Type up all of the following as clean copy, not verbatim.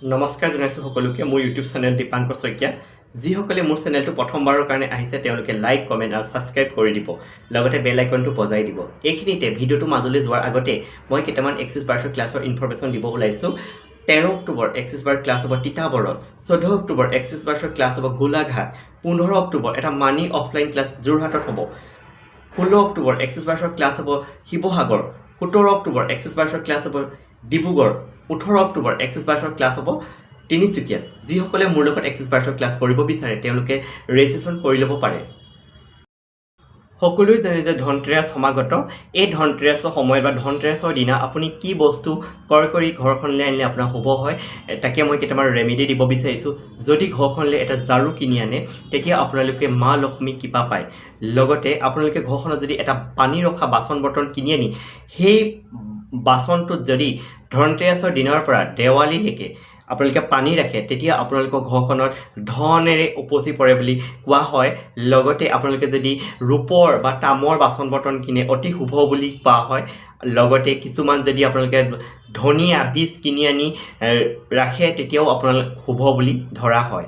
নমস্কাৰ জনাইছোঁ সকলোকে মোৰ ইউটিউব চেনেল দীপাংকৰ শইকীয়া যিসকলে মোৰ চেনেলটো প্ৰথমবাৰৰ কাৰণে আহিছে তেওঁলোকে লাইক কমেণ্ট আৰু ছাবস্ক্ৰাইব কৰি দিব লগতে বেল আইকনটো বজাই দিব এইখিনিতে ভিডিঅ'টো মাজলৈ যোৱাৰ আগতে মই কেইটামান এক্সিছ বাৰ্ছৰ ক্লাছৰ ইনফৰমেশ্যন দিব ওলাইছোঁ 13 অক্টোবৰ এক্সিছ বাৰ ক্লাছ হ'ব তিতাবৰত 14 অক্টোবৰ এক্সিছ বাৰ্ছৰ ক্লাছ হ'ব গোলাঘাট 15 অক্টোবৰ এটা মানি অফলাইন ক্লাছ যোৰহাটত হ'ব 16 অক্টোবৰ এক্সিছ বাৰ্ছৰ ক্লাছ হ'ব শিৱসাগৰ 17 অক্টোবৰ এক্সিছ বাৰ্ছৰ ক্লাছ হ'ব ডিব্ৰুগড় 18 অক্টোবৰ এক্সিছ বাৰ্ছৰ ক্লাছ হ'ব তিনিচুকীয়া যিসকলে মোৰ লগত এক্সিছ বাৰ্ছৰ ক্লাছ কৰিব বিচাৰে তেওঁলোকে ৰেজিষ্ট্ৰেশ্যন কৰি ল'ব পাৰে সকলোৱে জানে যে ধনতেৰাছ সমাগত এই ধনতেৰাছৰ সময়ত বা ধনতেৰাছৰ দিনা আপুনি কি বস্তু ক্ৰয় কৰি ঘৰখনলৈ আনিলে আপোনাৰ শুভ হয় তাকে মই কেইটামান ৰেমেডি দিব বিচাৰিছোঁ যদি ঘৰখনলৈ এটা ঝাৰু কিনি আনে তেতিয়া আপোনালোকে মা লক্ষ্মী কৃপা পায় লগতে আপোনালোকে ঘৰখনত যদি এটা পানী ৰখা বাচন বৰ্তন কিনি আনি সেই বাচনটোত যদি ধনতেৰাছৰ দিনৰ পৰা দেৱালীলৈকে আপোনালোকে পানী ৰাখে তেতিয়া আপোনালোকৰ ঘৰখনত ধনেৰে উপচি পৰে বুলি কোৱা হয় লগতে আপোনালোকে যদি ৰূপৰ বা তামৰ বাচন বৰ্তন কিনে অতি শুভ বুলি কোৱা হয় লগতে কিছুমান যদি আপোনালোকে ধনিয়া বীজ কিনি আনি ৰাখে তেতিয়াও আপোনালোক শুভ বুলি ধৰা হয়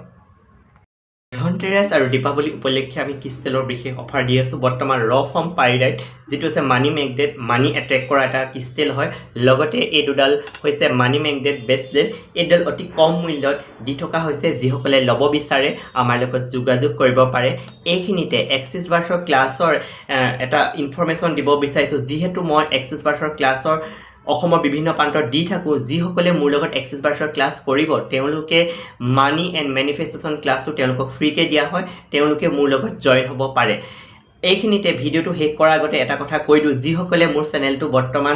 ধনতেৰাছ আৰু দীপাৱলী উপলক্ষে আমি ক্ৰিষ্টেলৰ বিশেষ অফাৰ দি আছোঁ বৰ্তমান ফৰ্ম পাইৰাইট যিটো হৈছে মানি মেগনেট মানি এট্ৰেক্ট কৰা এটা ক্ৰিষ্টেল হয় লগতে এই দুডাল হৈছে মানি মেগনেট ব্ৰেচলেট এইডাল অতি কম মূল্যত দি থকা হৈছে যিসকলে ল'ব বিচাৰে আমাৰ লগত যোগাযোগ কৰিব পাৰে এইখিনিতে এক্সিছ বাৰ্ছৰ ক্লাছৰ এটা ইনফৰমেশ্যন দিব বিচাৰিছোঁ যিহেতু মই এক্সিছ বাৰ্ছৰ ক্লাছৰ অসমৰ বিভিন্ন প্ৰান্তত দি থাকোঁ যিসকলে মোৰ লগত এক্সিছ বাৰ্ছৰ ক্লাছ কৰিব তেওঁলোকে মানি এণ্ড মেনিফেষ্টেশ্যন ক্লাছটো তেওঁলোকক ফ্ৰীকৈ দিয়া হয় তেওঁলোকে মোৰ লগত জইন হ'ব পাৰে এইখিনিতে ভিডিঅ'টো শেষ কৰাৰ আগতে এটা কথা কৈ দিওঁ যিসকলে মোৰ চেনেলটো বৰ্তমান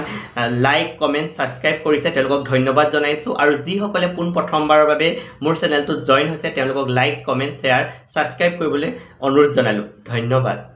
লাইক কমেণ্ট ছাবস্ক্ৰাইব কৰিছে তেওঁলোকক ধন্যবাদ জনাইছোঁ আৰু যিসকলে পোনপ্ৰথমবাৰৰ বাবে মোৰ চেনেলটোত জইন হৈছে তেওঁলোকক লাইক কমেণ্ট শ্বেয়াৰ ছাবস্ক্ৰাইব কৰিবলৈ অনুৰোধ জনালোঁ ধন্যবাদ